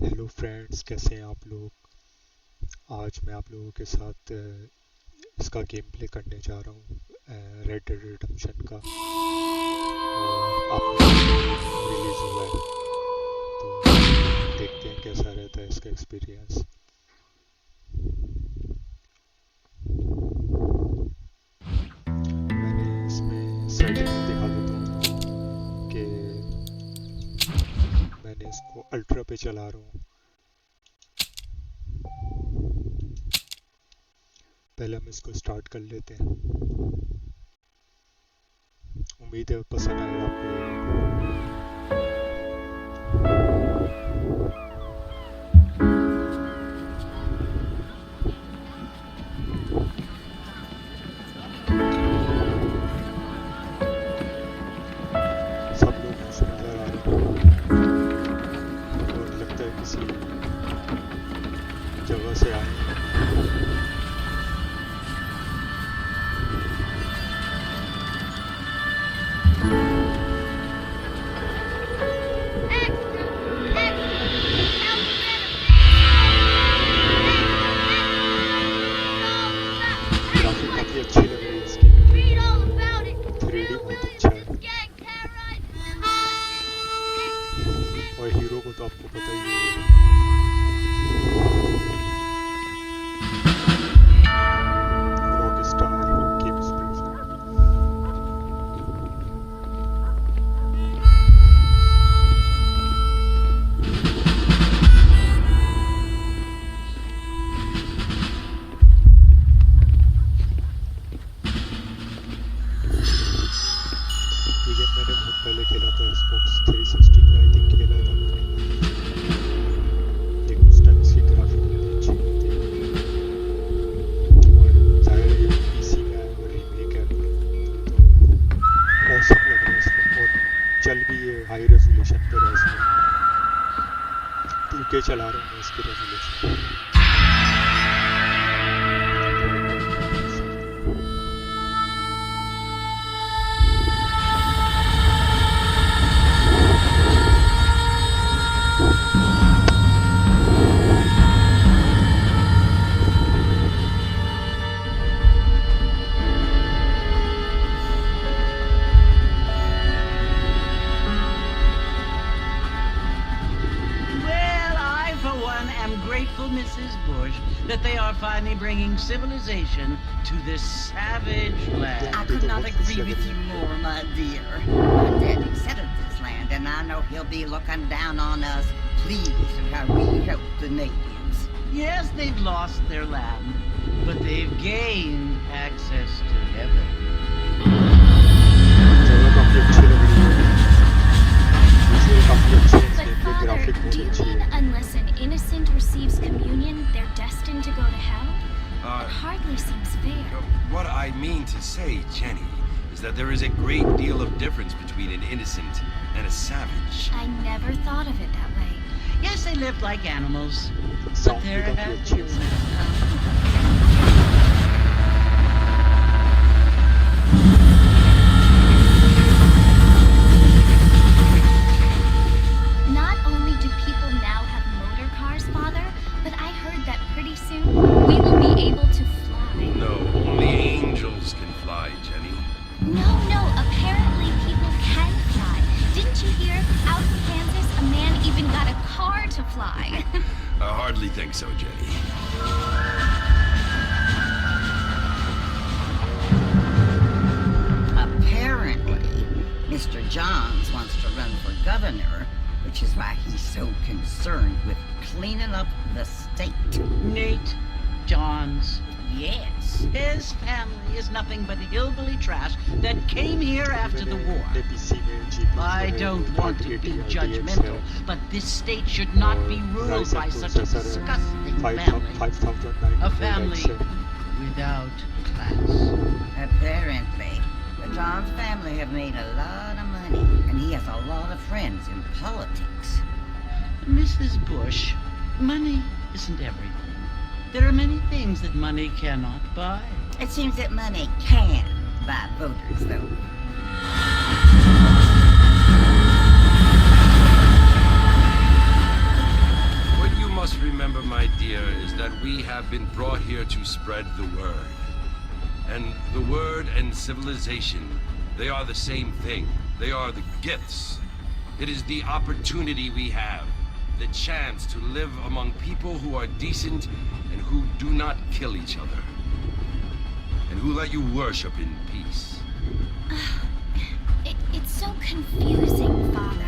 Hello friends, कैसे हैं आप लोग। आज मैं आप लोगों के साथ इसका गेम प्ले करने जा रहा हूँ रेड डेड रिडेम्पशन का। और आपने रिलीज़ हुआ है तो देखते हैं कैसा रहता है इसका एक्सपीरियंस। मैंने इसमें सेटिंग में दिखा देता हूँ कि मैंने इसको अल्ट्रा पे चला रहा हूँ। पहले हम इसको स्टार्ट कर लेते हैं। उम्मीद है पसंद आएगा आपको। सब लोग मुझे नजर आ रहे हैं और लगता है किसी जगह से आए हैं। काफी अच्छी लग रही है इसकी। 3D बहुत अच्छा है और हीरो को तो आपको पता ही है। Rock star game springs. मैंने बहुत पहले खेला था Xbox 360 पे, आई थिंक खेला था मैंने, लेकिन उस टाइम इसकी ग्राफिक इतनी अच्छी नहीं थी। और जाहिर है ये पीसी का है और रीमेक है तो औसम लग रहा है इसको। और चल भी ये हाई रेजोल्यूशन पर है इसमें। 2K चला रहा हूँ मैं इसकी resolution. Mrs. Bush, that they are finally bringing civilization to this savage land. I could not agree with you more, my dear. My daddy settled this land, and I know he'll be looking down on us, pleased at how we help the natives. Yes, they've lost their land, but they've gained access to heaven. But Father, do you mean unless an innocent receives communion, they're destined to go to hell? It hardly seems fair. What I mean to say, Jenny, is that there is a great deal of difference between an innocent and a savage. I never thought of it that way. Yes, they lived like animals, but they're happy now. We will be able to fly. No, only angels can fly, Jenny. No, apparently people can fly. Didn't you hear? Out in Kansas, a man even got a car to fly. I hardly think so, Jenny. Apparently, Mr. Johns wants to run for governor, which is why he's so concerned with cleaning up the state. Nate Johns. Yes. His family is nothing but hillbilly trash that came here after the war. I don't want to be judgmental, but this state should not be ruled by such a disgusting family. A family without class. Apparently, the Johns family have made a lot of money, and he has a lot of friends in politics. Mrs. Bush, money isn't everything. There are many things that money cannot buy. It seems that money can buy voters, though. What we have been brought here to spread the word. And the word and civilization, they are the same thing. They are the gifts. It is the opportunity we have, the chance to live among people who are decent and who do not kill each other, and who let you worship in peace. It's so confusing, Father.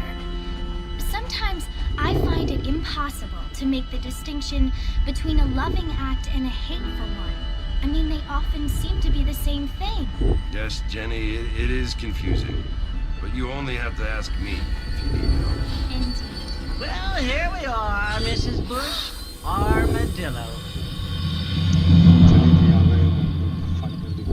Sometimes I find it impossible to make the distinction between a loving act and a hateful one. I mean, they often seem to be the same thing. Yes, Jenny, it is confusing. But you only have to ask me if you need help. Indeed. Well, here we are, Mrs. Bush. Armadillo. चलिए आ गए हम लोग finally.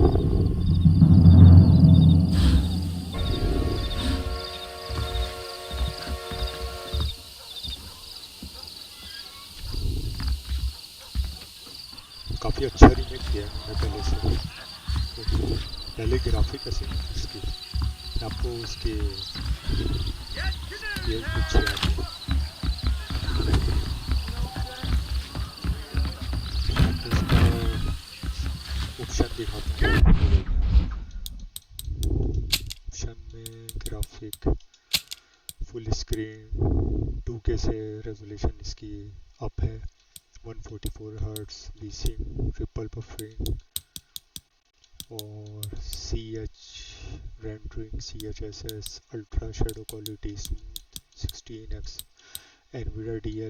काफ़ी अच्छा remake किया है मैंने पहले से, क्योंकि पहले ग्राफिक ऐसे नहीं थी इसकी। आपको उसके ये कुछ याद है, आपको उसका ऑप्शन दिखाता हूँ। ऑप्शन में ग्राफिक फुल स्क्रीन 2K से रेजोल्यूशन इसकी अप है, 144 हर्ट्ज वीसिंग ट्रिपल बफरिंग और CH rendering, CHSS ultra shadow quality 16x, NVIDIA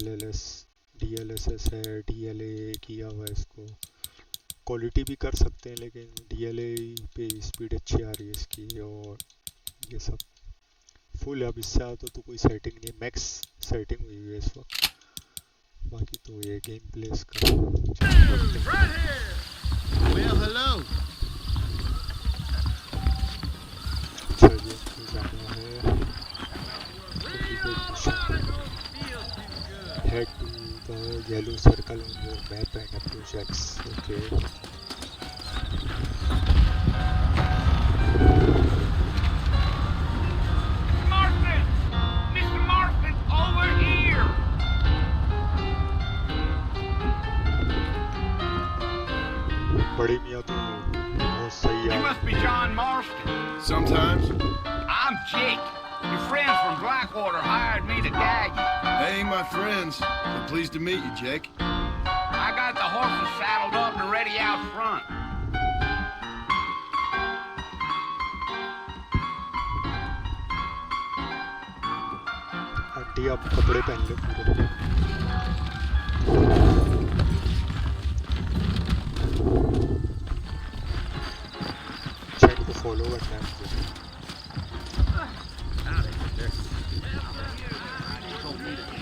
DLSS है, DLA किया हुआ है इसको। क्वालिटी भी कर सकते हैं लेकिन DLA पे स्पीड अच्छी आ रही है इसकी, और ये सब फुल। अब इससे आता तो कोई सेटिंग नहीं, मैक्स सेटिंग हुई है इस वक्त। बाकी तो ये गेम प्ले इसका Well, hello. अच्छा ये जाना है head to the yellow circle on your map and approach X. Okay. Marston! Mr. Marston, over here! बड़े मियाँ तो बहुत सही You है। must be John Marston. Sometimes. I'm Jake. Your friends from Blackwater hired me to gag you. They ain't my friends. But pleased to meet you, Jake. I got the horses saddled up and ready out front. Aunty आप कपड़े पहन ले पूरे। Chat को follow करना है मुझे।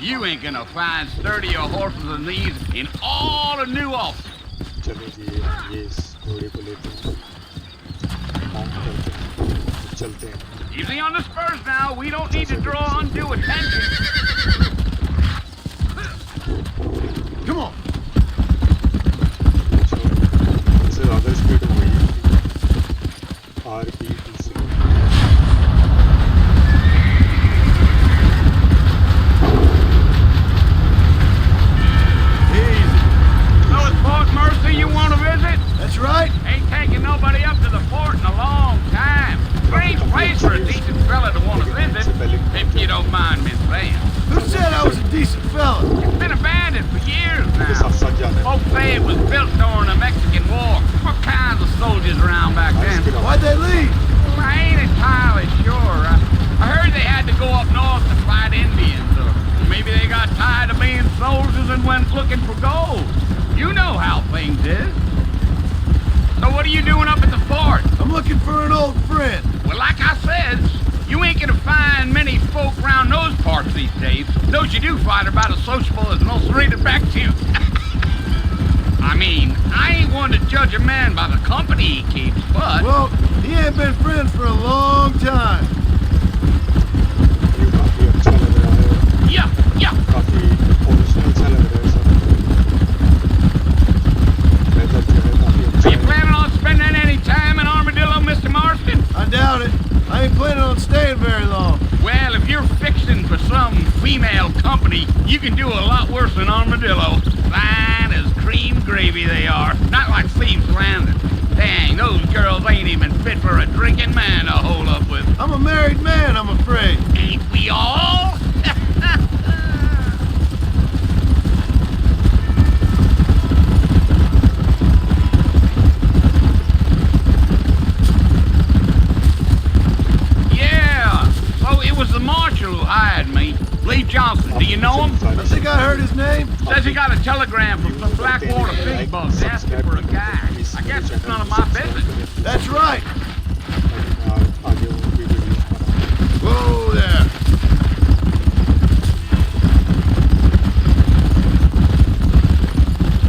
You ain't gonna find sturdier horses than these in all of New Albany. चलो जी ये इस घोड़े को लेते हैं, माउंट करते हैं, चलते हैं। Easy on the spurs now. We don't need to draw undue attention. Come on. इससे ज़्यादा स्पीड हो गई RB2C। Easy. So it's Fort Mercy you want to visit? That's right. Ain't taking nobody up to the fort in a long time. Great place for a decent fella to want to visit, if you don't mind me saying. Who said I was a decent fella? It's been abandoned for years ये now. सब सज जाते हैं। Folks say it was built during the Mexican War. What kinds of soldiers around back then? Why'd they leave? I ain't entirely sure. I heard they had to go up north to fight Indians, or maybe they got tired of being soldiers and went looking for gold. You know how things is. So what are you doing up at the fort? I'm looking for an old friend. Well, like I said, you ain't gonna find many folk around those parts these days. Those you do find are about as sociable as most rated back to. I mean, I ain't one to judge a man by the company he keeps, but... Well, he ain't been friends for a long time. ये काफ़ी अच्छा लग रहा है, Yeah, yeah. काफ़ी original सा लग रहा है सब। वेदर जो है काफ़ी Are अच्छा you है। planning on spending any time in Armadillo, Mr. Marston? I doubt it. I ain't planning on staying very long. Well, if you're fixing for some female company, you can do a lot worse than Armadillo. Fine as cream cream gravy they are. Not like Thieves Landing. Dang, those girls ain't even fit for a drinking man to hold up with. I'm a married man, I'm afraid. Ain't we all? Yeah, so it was the marshal who hired me. Lee Johnson, do you know him? I think I heard his name. Says he got a telegram from some Blackwater big bugs asking for a guy. I guess it's none of my business. That's right. Whoa there.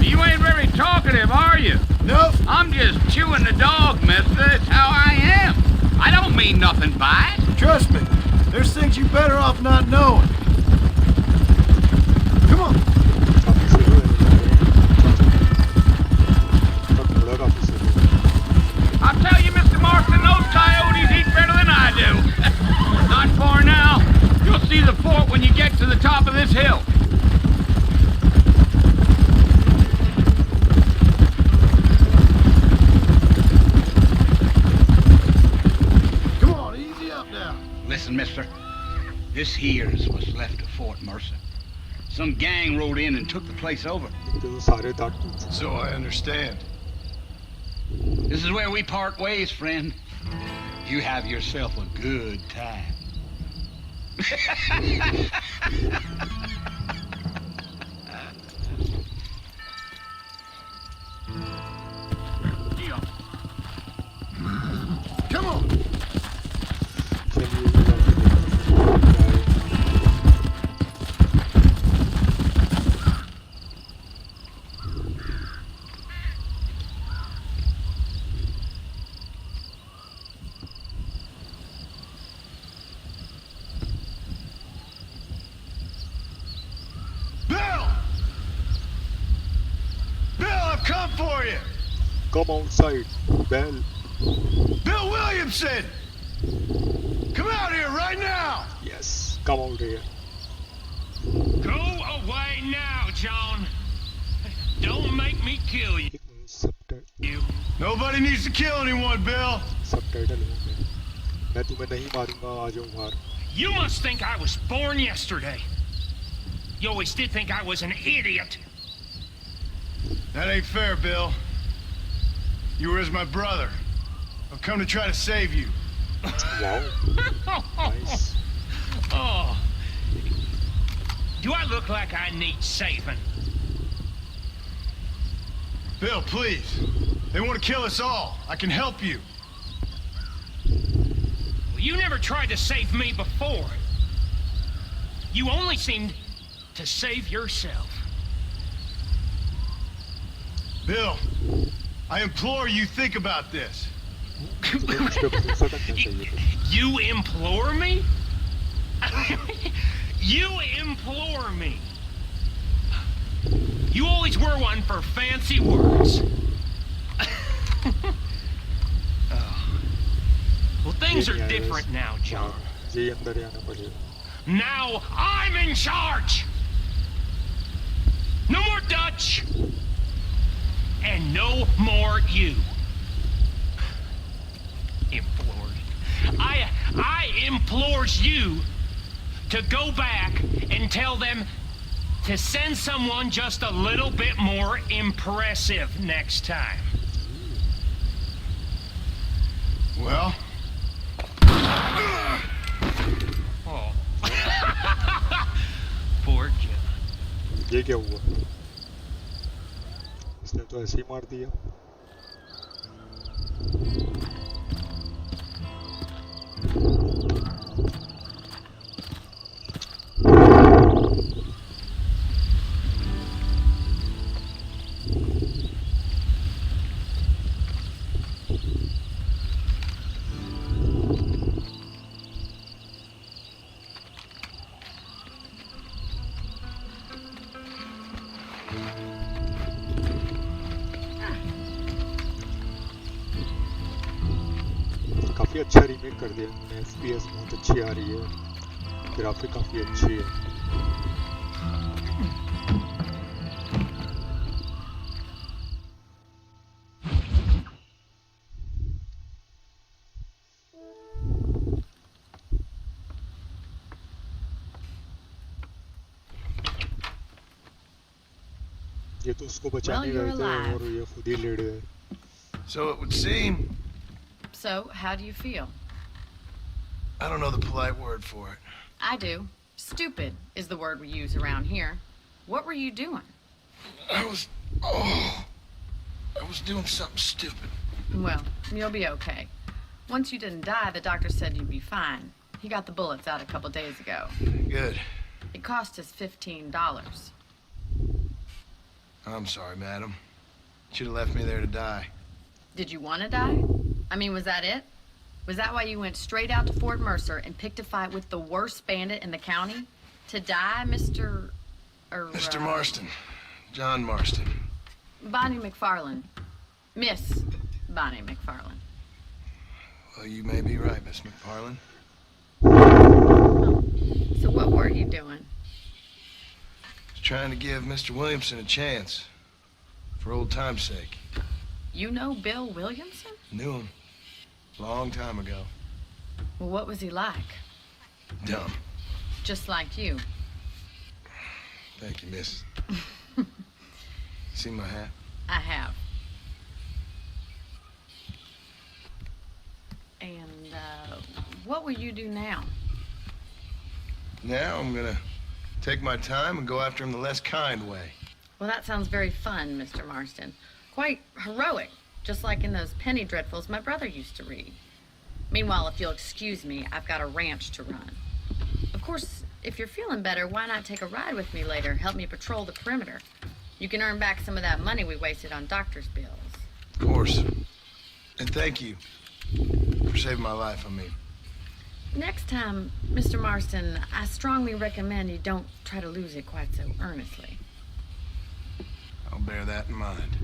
You ain't very talkative, are you? Nope. I'm just chewing the dog, mister. It's how I am. I don't mean nothing by it. Trust me, there's things you better off not knowing. Come on. I'll tell you, Mr. Marston, those coyotes eat better than I do. Not far now. You'll see the fort when you get to the top of this hill. Come on, easy up now. Listen, mister. This here is what's left of Fort Mercer. Some gang rode in and took the place over. So I understand. This is where we part ways, friend. You have yourself a good time. Come on. Come for you! Come outside, Bell. Bill Williamson! Come out here right now! Yes, come out here. Go away now, John. Don't make me kill you. Subtitle. Nobody needs to kill anyone, Bill! Subtitle हो गया. मैं तुम्हें नहीं मारूंगा, आ जाओ बाहर. You must think I was born yesterday. You always did think I was an idiot. That ain't fair, Bill. You were as my brother. I've come to try to save you. Wow. Nice. Oh. Do I look like I need saving? Bill, please. They want to kill us all. I can help you. Well, you never tried to save me before. You only seemed to save yourself. Bill, I implore you think about this. You implore me? You implore me? You always were one for fancy words. Oh. Well, things are different now, John. Now I'm in charge! No more Dutch! And no more you. Implored. I implores you to go back and tell them to send someone just a little bit more impressive next time. Well? Oh. Poor John. ये क्या हुआ? इसने तो ऐसे ही मार दिया. काफी अच्छा रीमेक कर दिया. FPS बहुत अच्छी आ रही है. ग्राफिक काफी अच्छी है. ये तो उसको Well, बचाने you're गए थे alive. और ये खुद ही लेट गए. So it would seem. So, how do you feel? I don't know the polite word for it. I do. Stupid is the word we use around here. What were you doing? I was doing something stupid. Well, you'll be okay. Once you didn't die, the doctor said you'd be fine. He got the bullets out a couple days ago. Good. It cost us $15. I'm sorry, madam. Should have left me there to die. Did you want to die? I mean, was that it? Was that why you went straight out to Fort Mercer and picked a fight with the worst bandit in the county? To die, Mr. Mr. Marston. John Marston. Bonnie McFarland. Miss Bonnie McFarland. Well, you may be right, Miss McFarland. So what were you doing? Just trying to give Mr. Williamson a chance. For old time's sake. You know Bill Williamson? Knew him. Long time ago. Well, what was he like? Dumb. Just like you. Thank you, miss. See my hat? I have. And, what will you do now? Now I'm gonna take my time and go after him the less kind way. Well, that sounds very fun, Mr. Marston. Quite heroic, just like in those penny dreadfuls my brother used to read. Meanwhile, if you'll excuse me, I've got a ranch to run. Of course, if you're feeling better, why not take a ride with me later? Help me patrol the perimeter. You can earn back some of that money we wasted on doctor's bills. Of course. And thank you for saving my life, I mean. Next time, Mr. Marston, I strongly recommend you don't try to lose it quite so earnestly. I'll bear that in mind.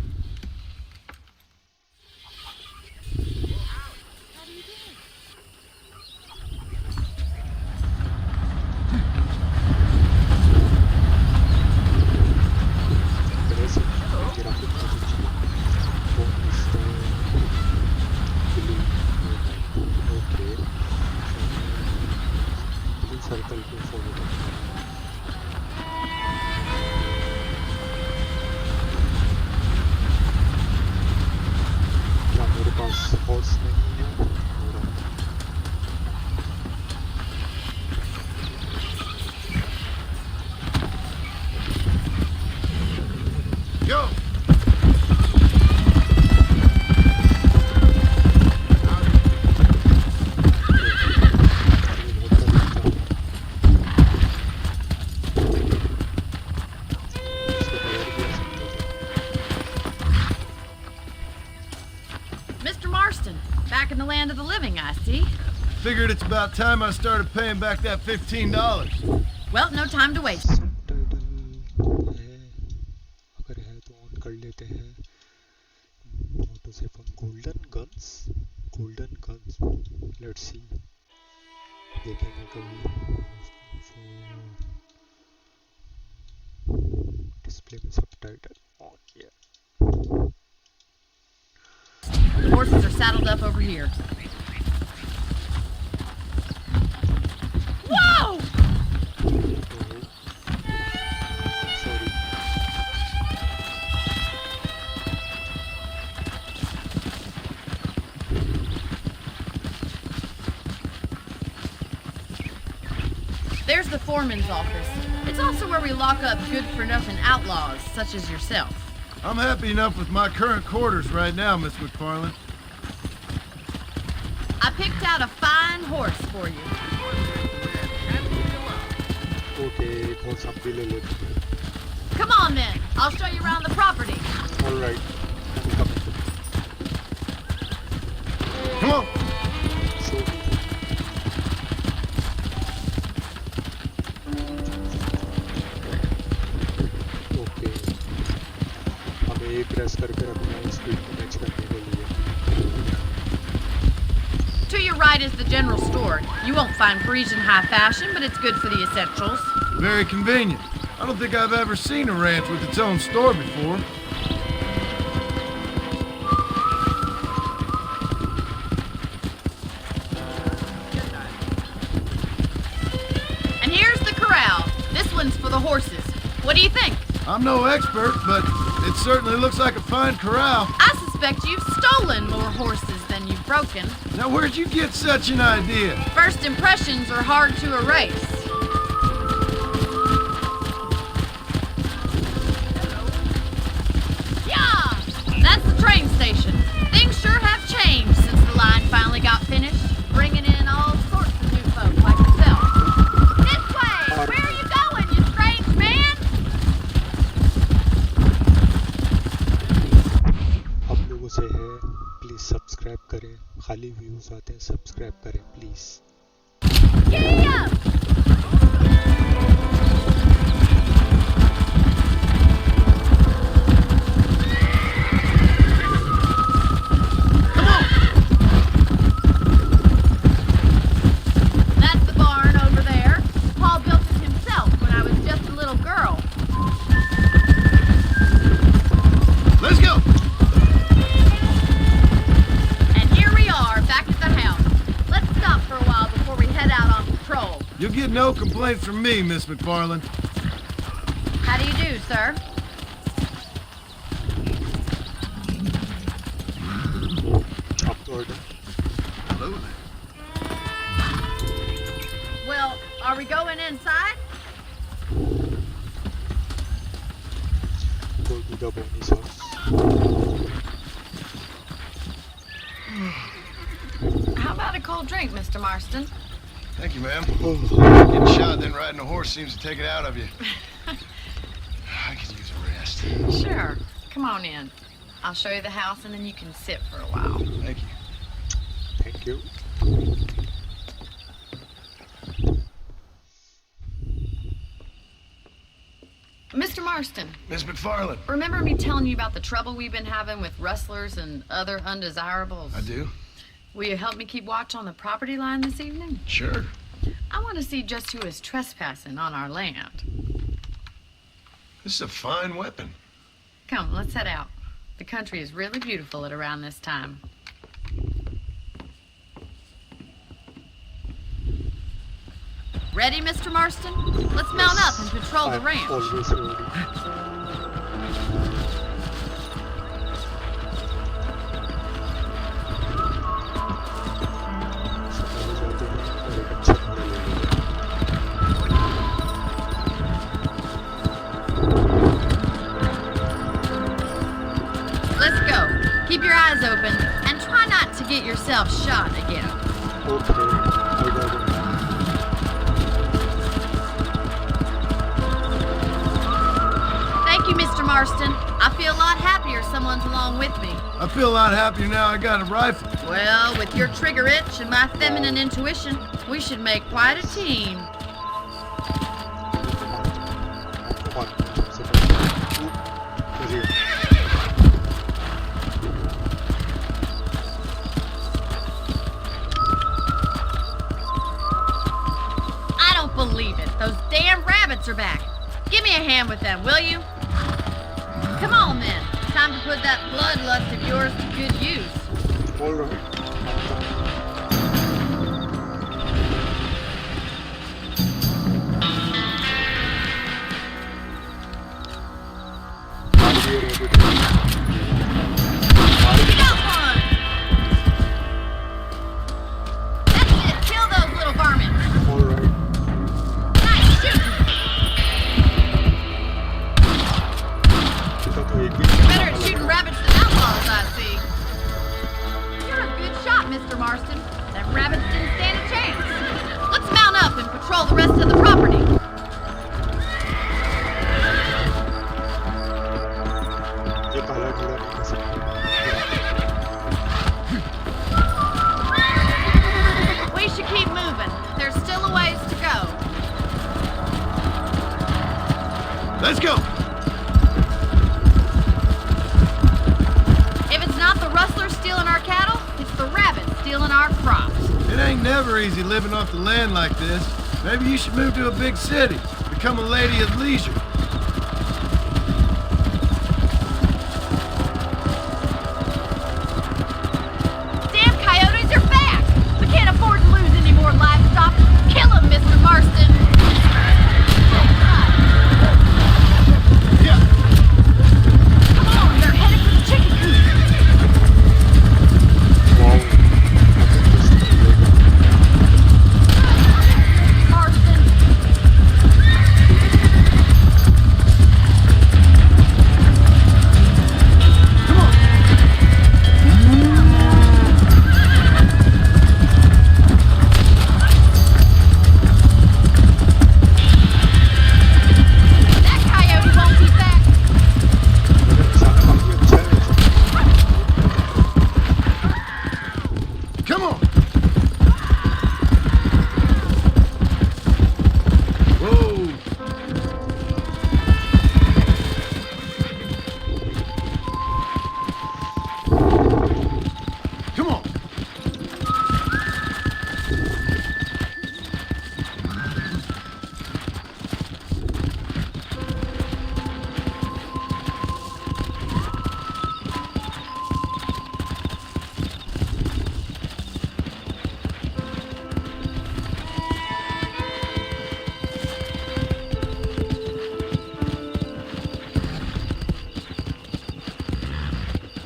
Circle को follow करना है. क्या मेरे पास horse नहीं है? Go! Mr. Marston, back in the land of the living, I see. Figured it's about time I started paying back that $15. Well, no time to waste. Title है, अगर है तो ऑन कर लेते हैं. ऑटो से from golden guns let's see. देखेंगे कभी. डिस्प्ले में सबटाइटल ऑन किया. The horses are saddled up over here. Whoa! Sorry. There's the foreman's office. It's also where we lock up good-for-nothing outlaws, such as yourself. I'm happy enough with my current quarters right now, Miss McFarland. I picked out a fine horse for you. Okay, horse हम भी ले लेते हैं. Come on then, I'll show you around the property. All right, I'm coming. Come on! So, okay. हमें एक press करके रखना है स्पीड को मैच करने के लिए. To your right is the general store. You won't find Parisian high fashion, but it's good for the essentials. Very convenient. I don't think I've ever seen a ranch with its own store before. And here's the corral. This one's for the horses. What do you think? I'm no expert, but it certainly looks like a fine corral. I suspect you've stolen more horses than you've broken. Now, where'd you get such an idea? First impressions are hard to erase. Yeah! That's the train station. Things sure have changed since the line finally got finished, bringing in all sorts of new folks like yourself. This way! Where are you going, you strange man? आप लोगों से है please subscribe करें, खाली views आते हैं, subscribe करें please. Yeah! That's the barn over there. Paul built it himself when I was just a little girl. Let's go! And here we are, back at the house. Let's stop for a while before we head out on patrol. You'll get no complaints from me, Miss McFarland. How do you do, sir? आप तो order Hello there. Well, are we going inside? go to the bonus house। How about a cold drink, Mr. Marston? Thank you, ma'am. Oh, Getting shot, then riding a horse seems to take it out of you. I could use a rest. Sure. Come on in. I'll show you the house and then you can sit for a while. Thank you. thank you। Mr. Marston, Miss McFarland. remember me telling you about the trouble we've been having with rustlers and other undesirables? I do? Will you help me keep watch on the property line this evening? Sure. I want to see just who is trespassing on our land. This is a fine weapon. Come, let's head out. The country is really beautiful at around this time. Ready, Mr. Marston? Let's mount up and patrol the I'm ranch. always ready। Let's go. Keep your eyes open and try not to get yourself shot again. Okay, I got it। Thank you, Mr. Marston. I feel a lot happier someone's along with me. I feel a lot happier now I got a rifle. Well, with your trigger itch and my feminine intuition, we should make quite a team. I don't believe it. Those damn rabbits are back. Give me a hand with them, will you? Come on, then. Time to put that bloodlust of yours to good use. All right। Got one! That's it. Kill those little varmints. All right। Nice shooting. इसका तो एक भी Better at shooting rabbits than outlaws, I see. You're a good shot, Mr. Marston. Them rabbits didn't stand a chance. Let's mount up and patrol the rest of the property. ये काला घोड़ा नहीं कर सकता। We should keep moving. There's still a ways to go. Let's go! If it's not the rustlers stealing our cattle, it's the rabbits stealing our crops. It ain't never easy living off the land like this. Maybe you should move to a big city. Become a lady of leisure. Damn coyotes are back! We can't afford to lose any more livestock. Kill them, Mr. Marston! Yeah.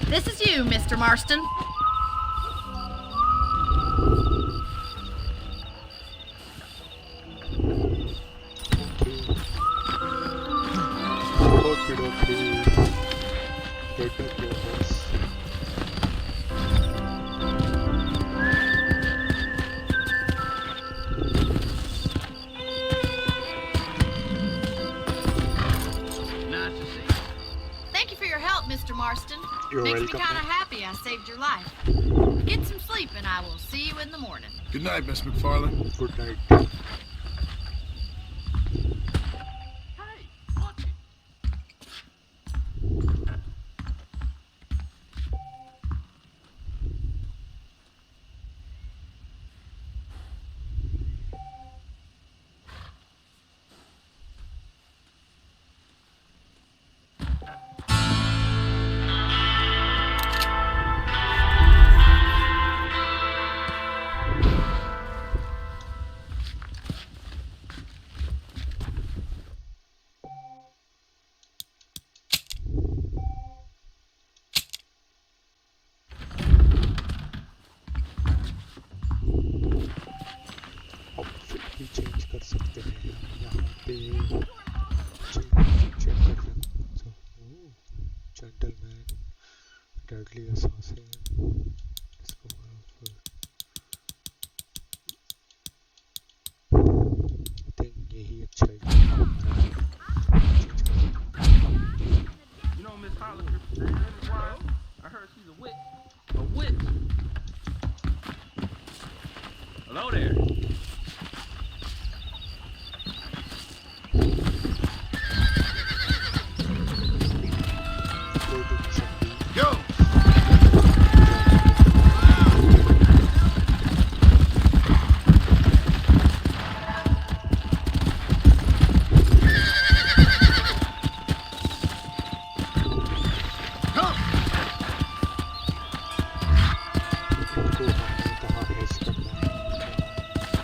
This is you, Mr. Marston. Thank you for your help, Mr. Marston. You're Makes welcome, me kind of ma'am. happy I saved your life. Get some sleep and I will see you in the morning. Good night, Miss McFarlane. Good night. Outfit भी change कर सकते हैं यहाँ पे check कर रहे हैं gentleman deadly assassin I think यही अच्छा है You know Miss Hollister? I heard she's a witch. A witch. Hello there. Go! इनको हमने कहाँ हैश करना है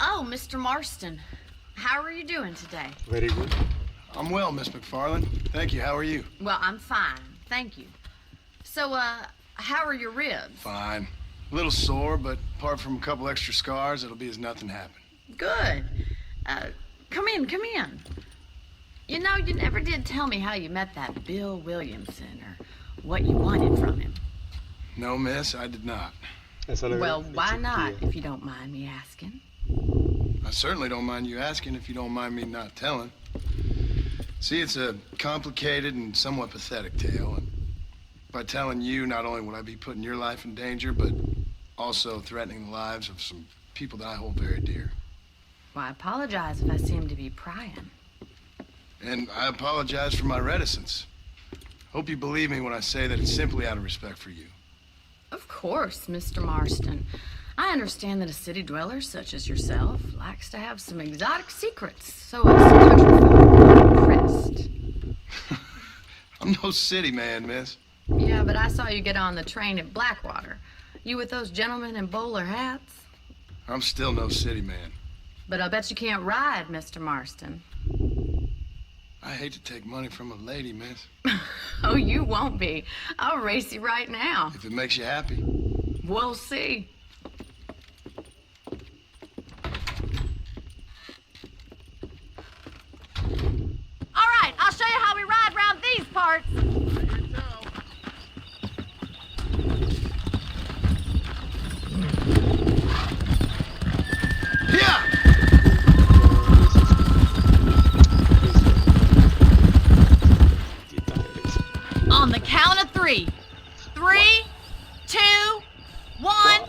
Oh, Mr. Marston. How are you doing today? Very good I'm well, Miss McFarlane. Thank you. How are you? Well, I'm fine. Thank you. So, how are your ribs? Fine. A little sore, but apart from a couple extra scars, it'll be as nothing happened. Good. Come in, come in. You know, you never did tell me how you met that Bill Williamson or what you wanted from him. No, miss, I did not. ऐसा लग रहा Well, है why चुप not, किया। if you don't mind me asking? I certainly don't mind you asking if you don't mind me not telling. See, it's a complicated and somewhat pathetic tale, and by telling you, not only would I be putting your life in danger, but also threatening the lives of some people that I hold very dear. Well, I apologize if I seem to be prying. And I apologize for my reticence. Hope you believe me when I say that it's simply out of respect for you. Of course, Mr. Marston. I understand that a city dweller such as yourself likes to have some exotic secrets, so as country folk are impressed. I'm no city man, miss. Yeah, but I saw you get on the train at Blackwater. You with those gentlemen in bowler hats? I'm still no city man. But I bet you can't ride, Mr. Marston. I hate to take money from a lady, miss. Oh, you won't be. I'll race you right now. If it makes you happy. We'll see. All right, I'll show you how we ride around these parts. Yeah! On the count of three. 3, 2, 1,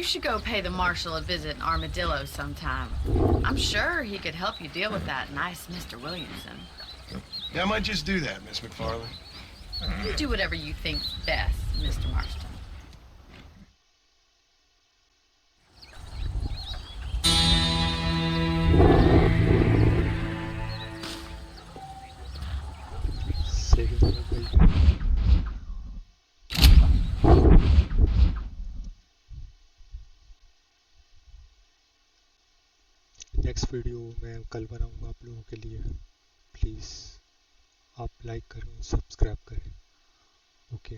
should go pay the marshal a visit in Armadillo sometime. I'm sure he could help you deal with that nice Mr. Williamson. Yeah, I might just do that, Miss McFarlane. You do whatever you think's best, Mr. Marston. Next video मैं कल बनाऊंगा आप लोगों के लिए. Please आप like करें, subscribe करें. ओके.